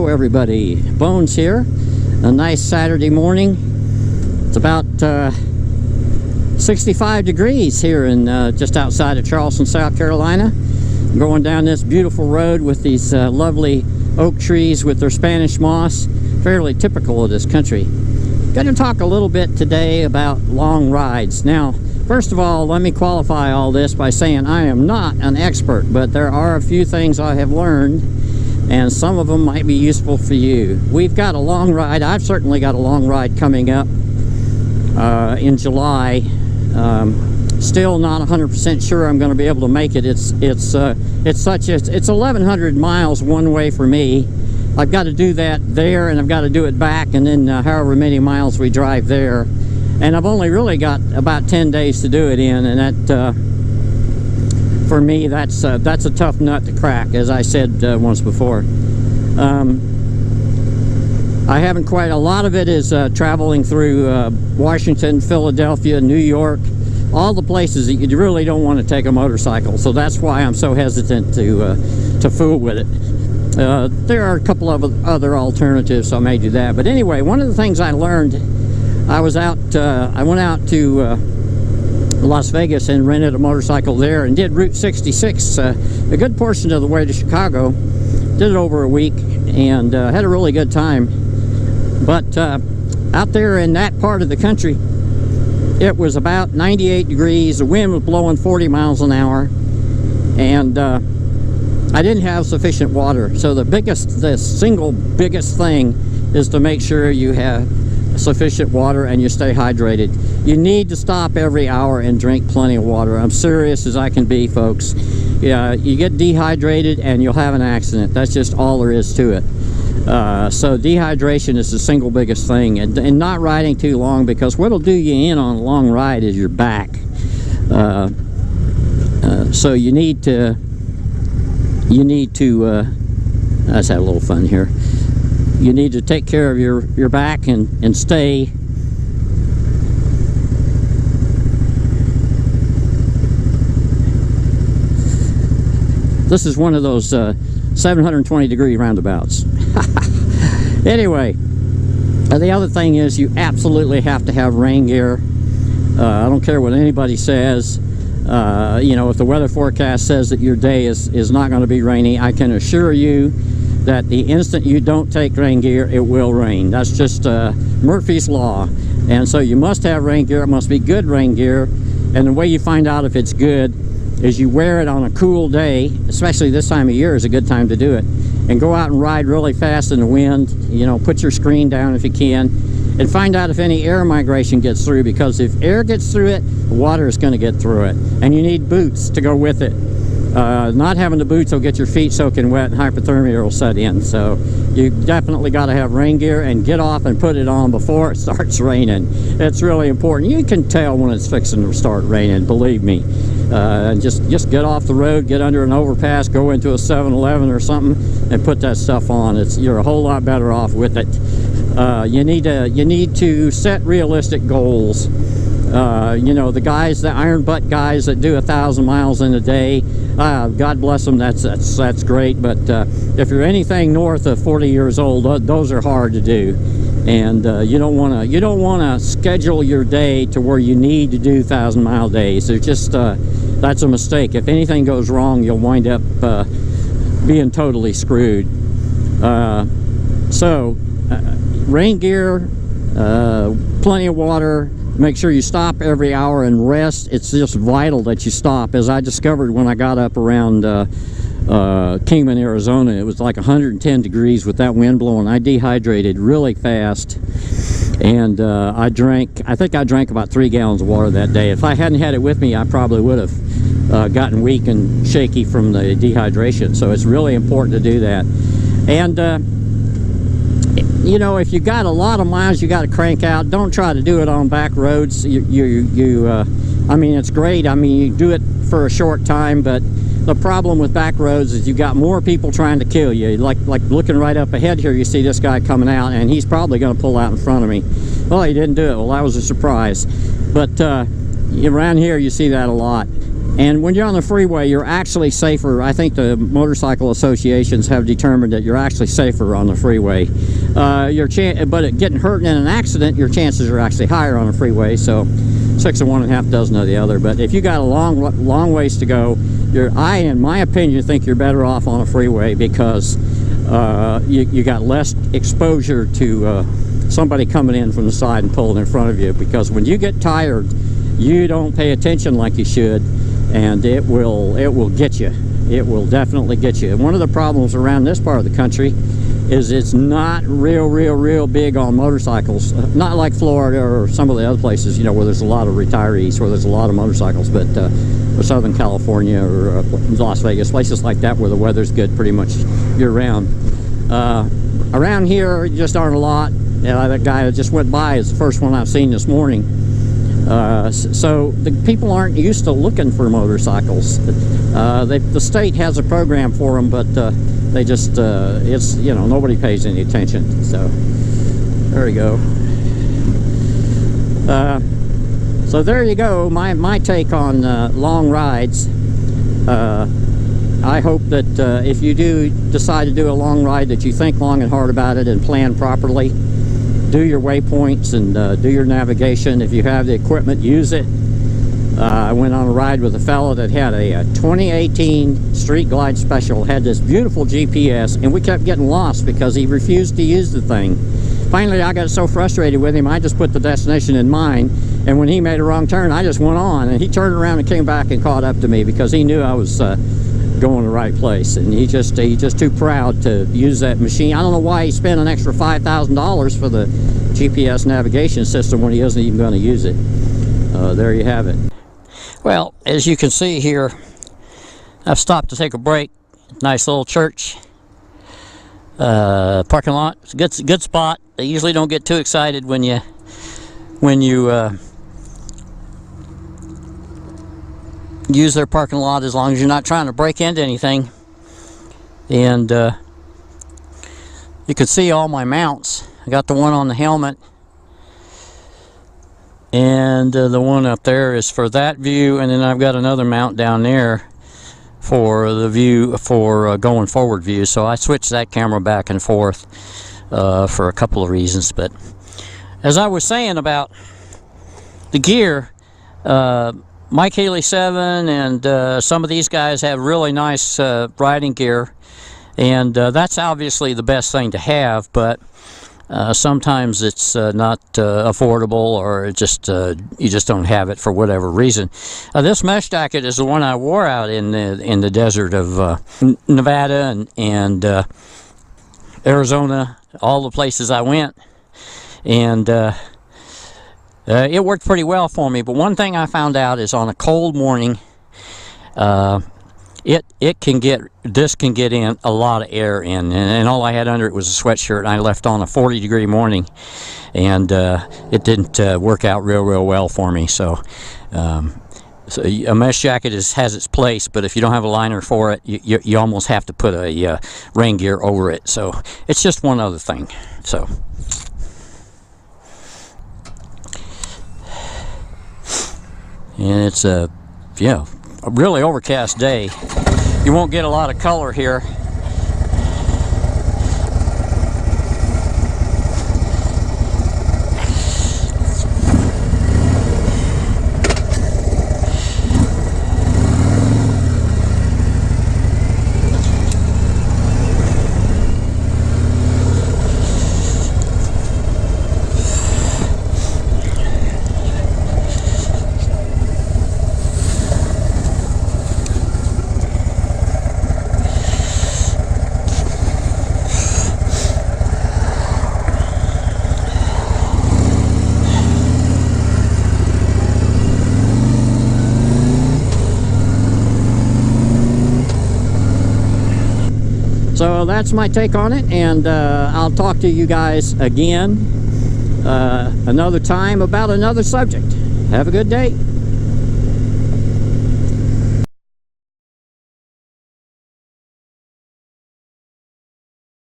everybody, Bones here. A nice Saturday morning. It's about 65 degrees here in just outside of Charleston, South Carolina. I'm going down this beautiful road with these lovely oak trees with their Spanish moss, fairly typical of this country. Going to talk a little bit today about long rides. Now, first of all, let me qualify all this by saying I am not an expert, but there are a few things I have learned, and some of them might be useful for you. We've got a long ride. I've certainly got a long ride coming up in July. Still not 100% sure I'm going to be able to make it. It's 1,100 miles one way for me. I've got to do that there, and I've got to do it back, and then however many miles we drive there. And I've only really got about 10 days to do it in, and that for me, that's a tough nut to crack, as I said once before. I haven't quite. A lot of it is traveling through Washington, Philadelphia, New York, all the places that you really don't want to take a motorcycle. So that's why I'm so hesitant to fool with it. There are a couple of other alternatives, so I may do that. But anyway, one of the things I learned, I went out to Las Vegas and rented a motorcycle there and did Route 66 a good portion of the way to Chicago. Did it over a week and had a really good time. But out there in that part of the country, it was about 98 degrees. The wind was blowing 40 miles an hour, and I didn't have sufficient water. So the single biggest thing is to make sure you have sufficient water and you stay hydrated. You need to stop every hour and drink plenty of water. I'm serious as I can be, folks. Yeah, you get dehydrated and you'll have an accident. That's just all there is to it. So dehydration is the single biggest thing, and not riding too long, because what'll do you in on a long ride is your back. So you need to let's have a little fun here. You need to take care of your back and stay this is one of those 720 degree roundabouts. Anyway, the other thing is you absolutely have to have rain gear. I don't care what anybody says. You know, if the weather forecast says that your day is not going to be rainy, I can assure you that the instant you don't take rain gear, it will rain. That's just Murphy's Law. And so you must have rain gear. It must be good rain gear. And the way you find out if it's good is you wear it on a cool day, especially this time of year is a good time to do it, and go out and ride really fast in the wind. You know, put your screen down if you can, and find out if any air migration gets through, because if air gets through it, the water is going to get through it, and you need boots to go with it. Not having the boots will get your feet soaking wet and hypothermia will set in. So you definitely got to have rain gear, and get off and put it on before it starts raining. It's really important. You can tell when it's fixing to start raining, believe me. Just get off the road, get under an overpass, go into a 7-Eleven or something, and put that stuff on. You're a whole lot better off with it. You need to set realistic goals. You know, the iron butt guys that do 1,000 miles in a day, God bless them, that's great. But if you're anything north of 40 years old, those are hard to do. And you don't want to schedule your day to where you need to do 1,000-mile days. They're just that's a mistake. If anything goes wrong, you'll wind up being totally screwed. Rain gear, plenty of water. Make sure you stop every hour and rest. It's just vital that you stop. As I discovered when I got up around Kingman, Arizona, it was like 110 degrees with that wind blowing. I dehydrated really fast, and I think I drank about 3 gallons of water that day. If I hadn't had it with me, I probably would have gotten weak and shaky from the dehydration. So it's really important to do that. And you know, if you got a lot of miles you got to crank out, don't try to do it on back roads. I mean, it's great. I mean, you do it for a short time, but the problem with back roads is you got more people trying to kill you. Like looking right up ahead here, you see this guy coming out, and he's probably going to pull out in front of me. Well, he didn't do it. Well, that was a surprise. But around here, you see that a lot. And when you're on the freeway, you're actually safer. I think the motorcycle associations have determined that you're actually safer on the freeway. But getting hurt in an accident, your chances are actually higher on a freeway. So 6 of one and half dozen of the other. But if you got a long ways to go, I, in my opinion, think you're better off on a freeway because you got less exposure to somebody coming in from the side and pulling in front of you. Because when you get tired, you don't pay attention like you should. And it will get you. It will definitely get you. And one of the problems around this part of the country is it's not real big on motorcycles. Not like Florida or some of the other places, you know, where there's a lot of retirees, where there's a lot of motorcycles. But Southern California or Las Vegas, places like that where the weather's good pretty much year-round. Around here, just aren't a lot. That guy that just went by is the first one I've seen this morning. So the people aren't used to looking for motorcycles. The state has a program for them, but they just it's, you know, nobody pays any attention. So there we go. So there you go, my take on long rides. I hope that if you do decide to do a long ride, that you think long and hard about it and plan properly. Do your waypoints and do your navigation. If you have the equipment, use it. I went on a ride with a fellow that had a 2018 Street Glide Special, had this beautiful GPS, and we kept getting lost because he refused to use the thing. Finally, I got so frustrated with him, I just put the destination in mind, and when he made a wrong turn, I just went on, and he turned around and came back and caught up to me because he knew I was going the right place, and he's just too proud to use that machine. I don't know why he spent an extra $5,000 for the GPS navigation system when he isn't even going to use it. There you have it. Well, as you can see here, I've stopped to take a break. Nice little church. Parking lot. It's a good spot. They usually don't get too excited when you use their parking lot, as long as you're not trying to break into anything. And you can see all my mounts. I got the one on the helmet, and the one up there is for that view, and then I've got another mount down there for the view for going forward view. So I switched that camera back and forth for a couple of reasons. But as I was saying about the gear, Mike Haley 7 and some of these guys have really nice riding gear, and that's obviously the best thing to have, but sometimes it's not affordable, or it just you just don't have it for whatever reason. This mesh jacket is the one I wore out in the desert of Nevada and Arizona, all the places I went, and it worked pretty well for me. But one thing I found out is on a cold morning, this can get in a lot of air in, and all I had under it was a sweatshirt, and I left on a 40-degree morning, and it didn't work out real well for me. So a mesh jacket has its place, but if you don't have a liner for it, you almost have to put a rain gear over it. So it's just one other thing. So and it's a really overcast day. You won't get a lot of color here. So that's my take on it, and I'll talk to you guys again another time about another subject. Have a good day.